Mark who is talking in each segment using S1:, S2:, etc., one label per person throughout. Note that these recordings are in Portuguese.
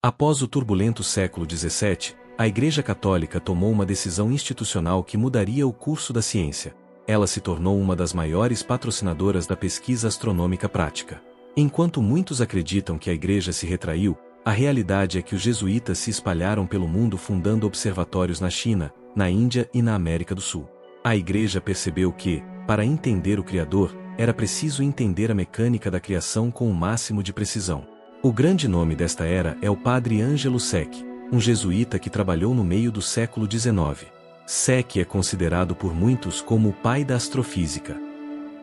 S1: Após o turbulento século XVII, a Igreja Católica tomou uma decisão institucional que mudaria o curso da ciência. Ela se tornou uma das maiores patrocinadoras da pesquisa astronômica prática. Enquanto muitos acreditam que a Igreja se retraiu, a realidade é que os jesuítas se espalharam pelo mundo fundando observatórios na China, na Índia e na América do Sul. A Igreja percebeu que, para entender o Criador, era preciso entender a mecânica da criação com o máximo de precisão. O grande nome desta era é o padre Ângelo Secchi, um jesuíta que trabalhou no meio do século XIX. Secchi é considerado por muitos como o pai da astrofísica.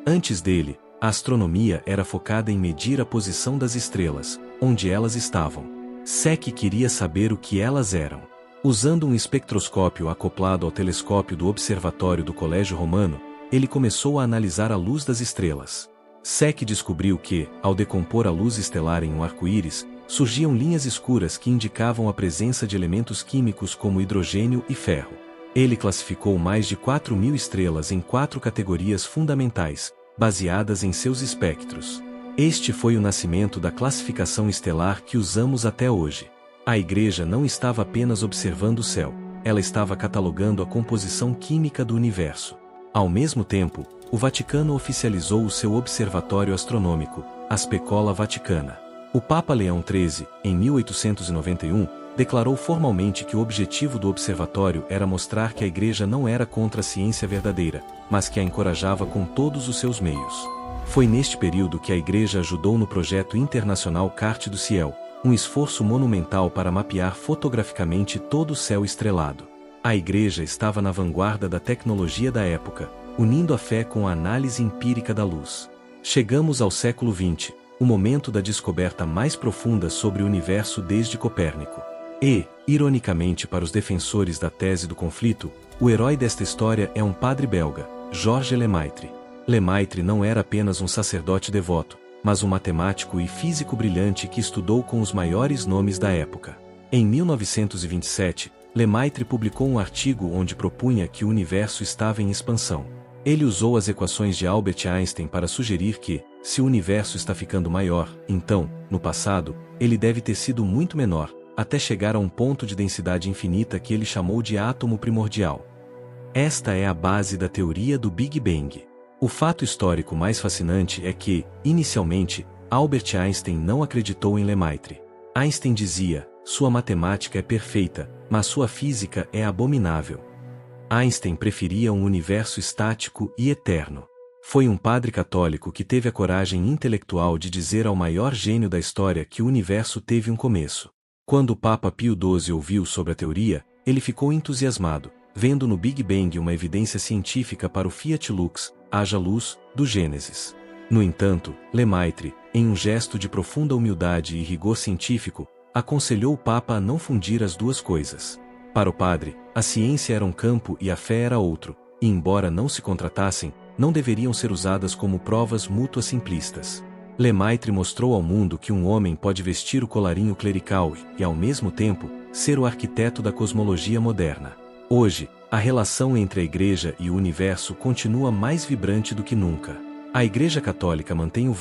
S1: Antes dele, a astronomia era focada em medir a posição das estrelas, onde elas estavam. Secchi queria saber o que elas eram. Usando um espectroscópio acoplado ao telescópio do observatório do Colégio Romano, ele começou a analisar a luz das estrelas. Secchi descobriu que, ao decompor a luz estelar em um arco-íris, surgiam linhas escuras que indicavam a presença de elementos químicos como hidrogênio e ferro. Ele classificou mais de 4.000 estrelas em 4 categorias fundamentais, baseadas em seus espectros. Este foi o nascimento da classificação estelar que usamos até hoje. A Igreja não estava apenas observando o céu, ela estava catalogando a composição química do universo. Ao mesmo tempo, o Vaticano oficializou o seu observatório astronômico, a Specola Vaticana. O Papa Leão XIII, em 1891, declarou formalmente que o objetivo do observatório era mostrar que a Igreja não era contra a ciência verdadeira, mas que a encorajava com todos os seus meios. Foi neste período que a Igreja ajudou no projeto internacional Carte do Ciel, um esforço monumental para mapear fotograficamente todo o céu estrelado. A Igreja estava na vanguarda da tecnologia da época, unindo a fé com a análise empírica da luz. Chegamos ao século XX, o momento da descoberta mais profunda sobre o universo desde Copérnico. E, ironicamente para os defensores da tese do conflito, o herói desta história é um padre belga, Georges Lemaitre. Lemaitre não era apenas um sacerdote devoto, mas um matemático e físico brilhante que estudou com os maiores nomes da época. Em 1927, Lemaitre publicou um artigo onde propunha que o universo estava em expansão. Ele usou as equações de Albert Einstein para sugerir que, se o universo está ficando maior, então, no passado, ele deve ter sido muito menor, até chegar a um ponto de densidade infinita que ele chamou de átomo primordial. Esta é a base da teoria do Big Bang. O fato histórico mais fascinante é que, inicialmente, Albert Einstein não acreditou em Lemaitre. Einstein dizia, sua matemática é perfeita, mas sua física é abominável. Einstein preferia um universo estático e eterno. Foi um padre católico que teve a coragem intelectual de dizer ao maior gênio da história que o universo teve um começo. Quando o Papa Pio XII ouviu sobre a teoria, ele ficou entusiasmado, vendo no Big Bang uma evidência científica para o Fiat Lux, haja luz, do Gênesis. No entanto, Lemaitre, em um gesto de profunda humildade e rigor científico, aconselhou o Papa a não fundir as duas coisas. Para o padre, a ciência era um campo e a fé era outro, e embora não se contratassem, não deveriam ser usadas como provas mútuas simplistas. Lemaitre mostrou ao mundo que um homem pode vestir o colarinho clerical e, ao mesmo tempo, ser o arquiteto da cosmologia moderna. Hoje, a relação entre a Igreja e o universo continua mais vibrante do que nunca. A Igreja Católica mantém o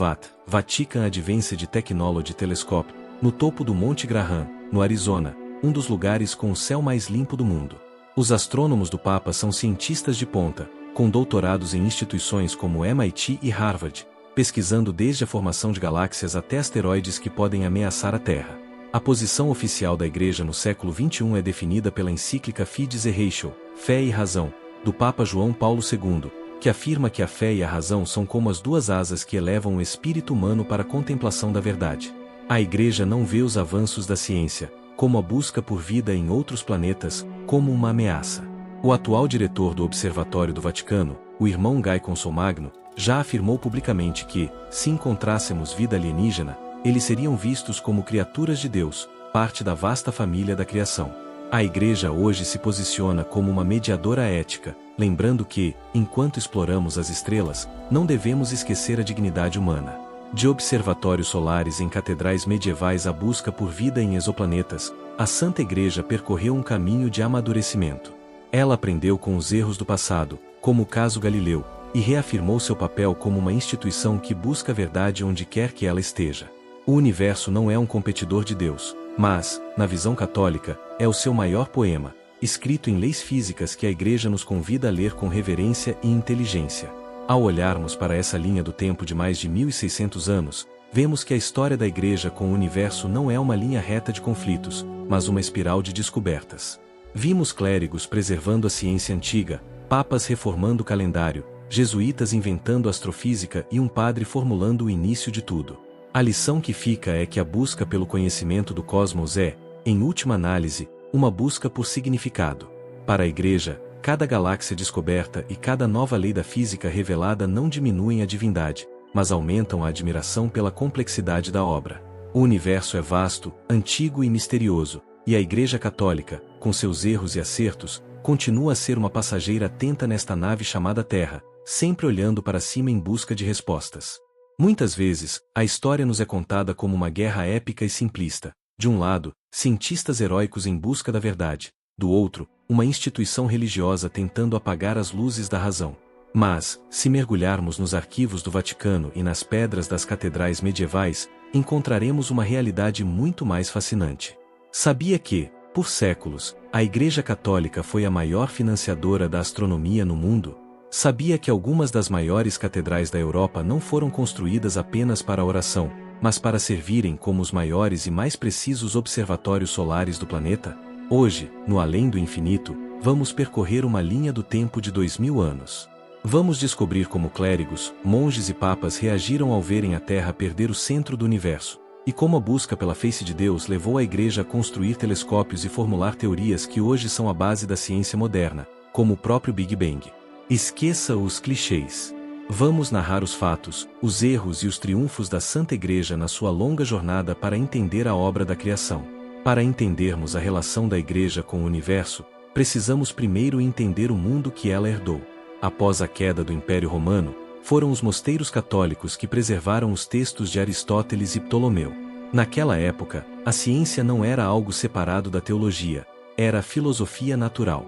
S1: Vatican Advanced Technology Telescope, no topo do Monte Graham, no Arizona, um dos lugares com o céu mais limpo do mundo. Os astrônomos do Papa são cientistas de ponta, com doutorados em instituições como MIT e Harvard, pesquisando desde a formação de galáxias até asteroides que podem ameaçar a Terra. A posição oficial da Igreja no século XXI é definida pela encíclica Fides et Ratio, Fé e Razão, do Papa João Paulo II, que afirma que a fé e a razão são como as duas asas que elevam o espírito humano para a contemplação da verdade. A Igreja não vê os avanços da ciência, como a busca por vida em outros planetas, como uma ameaça. O atual diretor do Observatório do Vaticano, o irmão Guy Consolmagno, já afirmou publicamente que, se encontrássemos vida alienígena, eles seriam vistos como criaturas de Deus, parte da vasta família da criação. A Igreja hoje se posiciona como uma mediadora ética, lembrando que, enquanto exploramos as estrelas, não devemos esquecer a dignidade humana. De observatórios solares em catedrais medievais à busca por vida em exoplanetas, a Santa Igreja percorreu um caminho de amadurecimento. Ela aprendeu com os erros do passado, como o caso Galileu, e reafirmou seu papel como uma instituição que busca a verdade onde quer que ela esteja. O universo não é um competidor de Deus, Mas, na visão católica, é o seu maior poema, escrito em leis físicas que a Igreja nos convida a ler com reverência e inteligência. Ao olharmos para essa linha do tempo de mais de 1600 anos, vemos que a história da Igreja com o universo não é uma linha reta de conflitos, mas uma espiral de descobertas. Vimos clérigos preservando a ciência antiga, papas reformando o calendário, jesuítas inventando astrofísica e um padre formulando o início de tudo. A lição que fica é que a busca pelo conhecimento do cosmos é, em última análise, uma busca por significado. Para a Igreja, cada galáxia descoberta e cada nova lei da física revelada não diminuem a divindade, mas aumentam a admiração pela complexidade da obra. O universo é vasto, antigo e misterioso, e a Igreja Católica, com seus erros e acertos, continua a ser uma passageira atenta nesta nave chamada Terra, sempre olhando para cima em busca de respostas. Muitas vezes, a história nos é contada como uma guerra épica e simplista. De um lado, cientistas heróicos em busca da verdade. Do outro, uma instituição religiosa tentando apagar as luzes da razão. Mas, se mergulharmos nos arquivos do Vaticano e nas pedras das catedrais medievais, encontraremos uma realidade muito mais fascinante. Sabia que, por séculos, a Igreja Católica foi a maior financiadora da astronomia no mundo? Sabia que algumas das maiores catedrais da Europa não foram construídas apenas para a oração, mas para servirem como os maiores e mais precisos observatórios solares do planeta? Hoje, no além do infinito, vamos percorrer uma linha do tempo de 2000 anos. Vamos descobrir como clérigos, monges e papas reagiram ao verem a Terra perder o centro do universo, e como a busca pela face de Deus levou a Igreja a construir telescópios e formular teorias que hoje são a base da ciência moderna, como o próprio Big Bang. Esqueça os clichês. Vamos narrar os fatos, os erros e os triunfos da Santa Igreja na sua longa jornada para entender a obra da criação. Para entendermos a relação da Igreja com o universo, precisamos primeiro entender o mundo que ela herdou. Após a queda do Império Romano, foram os mosteiros católicos que preservaram os textos de Aristóteles e Ptolomeu. Naquela época, a ciência não era algo separado da teologia, era a filosofia natural.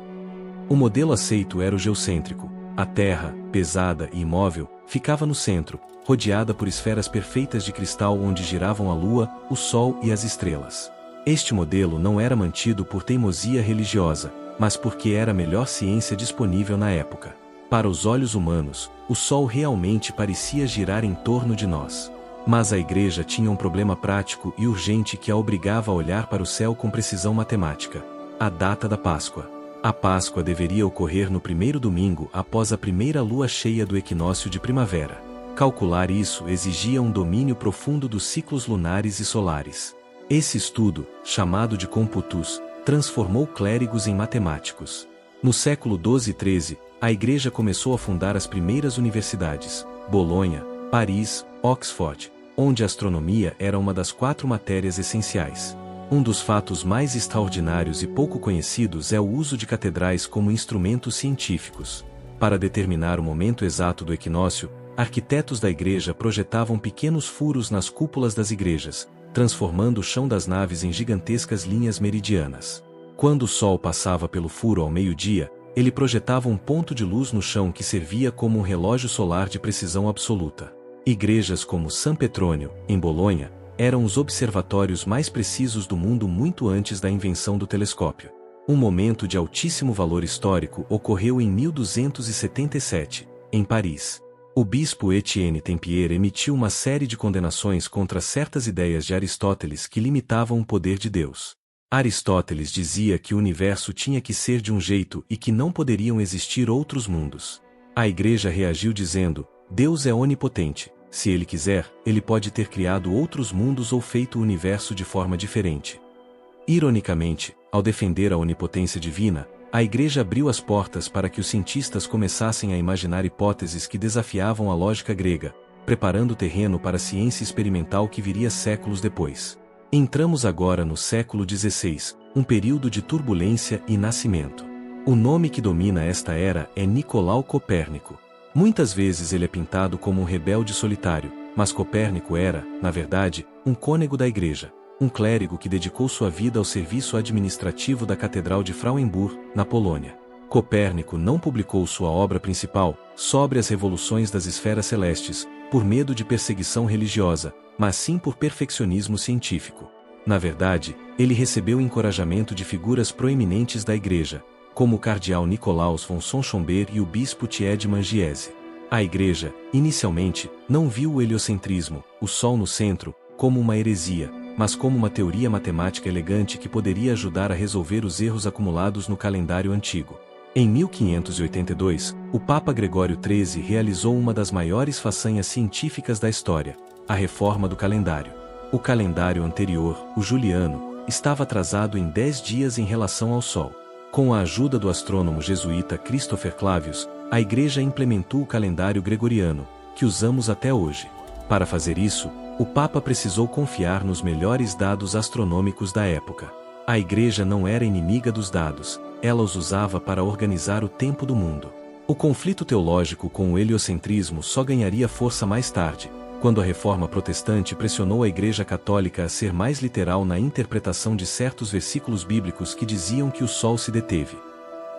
S1: O modelo aceito era o geocêntrico. A Terra, pesada e imóvel, ficava no centro, rodeada por esferas perfeitas de cristal onde giravam a Lua, o Sol e as estrelas. Este modelo não era mantido por teimosia religiosa, mas porque era a melhor ciência disponível na época. Para os olhos humanos, o Sol realmente parecia girar em torno de nós. Mas a Igreja tinha um problema prático e urgente que a obrigava a olhar para o céu com precisão matemática: a data da Páscoa. A Páscoa deveria ocorrer no primeiro domingo após a primeira lua cheia do equinócio de primavera. Calcular isso exigia um domínio profundo dos ciclos lunares e solares. Esse estudo, chamado de Computus, transformou clérigos em matemáticos. No século XII e XIII, a Igreja começou a fundar as primeiras universidades: Bolonha, Paris, Oxford, onde a astronomia era uma das 4 matérias essenciais. Um dos fatos mais extraordinários e pouco conhecidos é o uso de catedrais como instrumentos científicos. Para determinar o momento exato do equinócio, arquitetos da Igreja projetavam pequenos furos nas cúpulas das igrejas, transformando o chão das naves em gigantescas linhas meridianas. Quando o Sol passava pelo furo ao meio-dia, ele projetava um ponto de luz no chão que servia como um relógio solar de precisão absoluta. Igrejas como San Petrônio, em Bolonha, eram os observatórios mais precisos do mundo muito antes da invenção do telescópio. Um momento de altíssimo valor histórico ocorreu em 1277, em Paris. O bispo Etienne Tempier emitiu uma série de condenações contra certas ideias de Aristóteles que limitavam o poder de Deus. Aristóteles dizia que o universo tinha que ser de um jeito e que não poderiam existir outros mundos. A Igreja reagiu dizendo: Deus é onipotente. Se ele quiser, ele pode ter criado outros mundos ou feito o universo de forma diferente. Ironicamente, ao defender a onipotência divina, a Igreja abriu as portas para que os cientistas começassem a imaginar hipóteses que desafiavam a lógica grega, preparando o terreno para a ciência experimental que viria séculos depois. Entramos agora no século XVI, um período de turbulência e nascimento. O nome que domina esta era é Nicolau Copérnico. Muitas vezes ele é pintado como um rebelde solitário, mas Copérnico era, na verdade, um cônego da Igreja, um clérigo que dedicou sua vida ao serviço administrativo da Catedral de Frauenburg, na Polônia. Copérnico não publicou sua obra principal, sobre as revoluções das esferas celestes, por medo de perseguição religiosa, mas sim por perfeccionismo científico. Na verdade, ele recebeu encorajamento de figuras proeminentes da Igreja, como o cardeal Nicolaus von Sonnenschomberg e o bispo Thierry de Mangiese. A Igreja, inicialmente, não viu o heliocentrismo, o Sol no centro, como uma heresia, mas como uma teoria matemática elegante que poderia ajudar a resolver os erros acumulados no calendário antigo. Em 1582, o Papa Gregório XIII realizou uma das maiores façanhas científicas da história, a reforma do calendário. O calendário anterior, o juliano, estava atrasado em 10 dias em relação ao Sol. Com a ajuda do astrônomo jesuíta Christopher Clavius, a Igreja implementou o calendário gregoriano, que usamos até hoje. Para fazer isso, o Papa precisou confiar nos melhores dados astronômicos da época. A Igreja não era inimiga dos dados, ela os usava para organizar o tempo do mundo. O conflito teológico com o heliocentrismo só ganharia força mais tarde, quando a Reforma Protestante pressionou a Igreja Católica a ser mais literal na interpretação de certos versículos bíblicos que diziam que o Sol se deteve.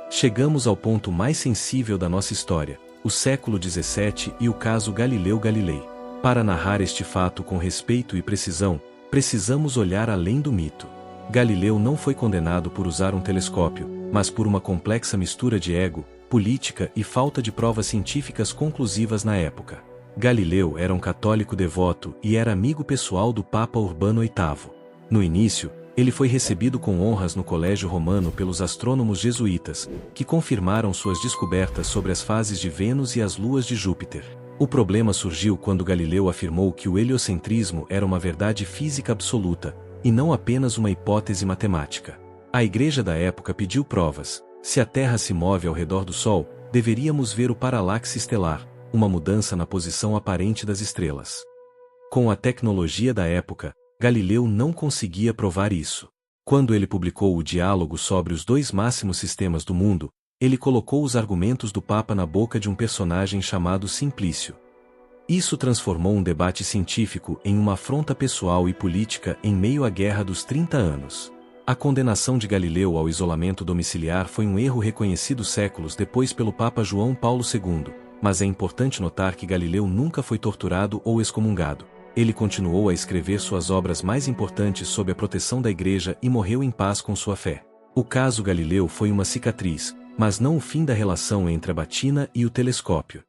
S1: Chegamos ao ponto mais sensível da nossa história, o século XVII e o caso Galileu Galilei. Para narrar este fato com respeito e precisão, precisamos olhar além do mito. Galileu não foi condenado por usar um telescópio, mas por uma complexa mistura de ego, política e falta de provas científicas conclusivas na época. Galileu era um católico devoto e era amigo pessoal do Papa Urbano VIII. No início, ele foi recebido com honras no Colégio Romano pelos astrônomos jesuítas, que confirmaram suas descobertas sobre as fases de Vênus e as luas de Júpiter. O problema surgiu quando Galileu afirmou que o heliocentrismo era uma verdade física absoluta, e não apenas uma hipótese matemática. A Igreja da época pediu provas. Se a Terra se move ao redor do Sol, deveríamos ver o paralaxe estelar, uma mudança na posição aparente das estrelas. Com a tecnologia da época, Galileu não conseguia provar isso. Quando ele publicou o Diálogo sobre os dois máximos sistemas do mundo, ele colocou os argumentos do Papa na boca de um personagem chamado Simplício. Isso transformou um debate científico em uma afronta pessoal e política em meio à Guerra dos 30 Anos. A condenação de Galileu ao isolamento domiciliar foi um erro reconhecido séculos depois pelo Papa João Paulo II, mas é importante notar que Galileu nunca foi torturado ou excomungado. Ele continuou a escrever suas obras mais importantes sob a proteção da Igreja e morreu em paz com sua fé. O caso Galileu foi uma cicatriz, mas não o fim da relação entre a batina e o telescópio.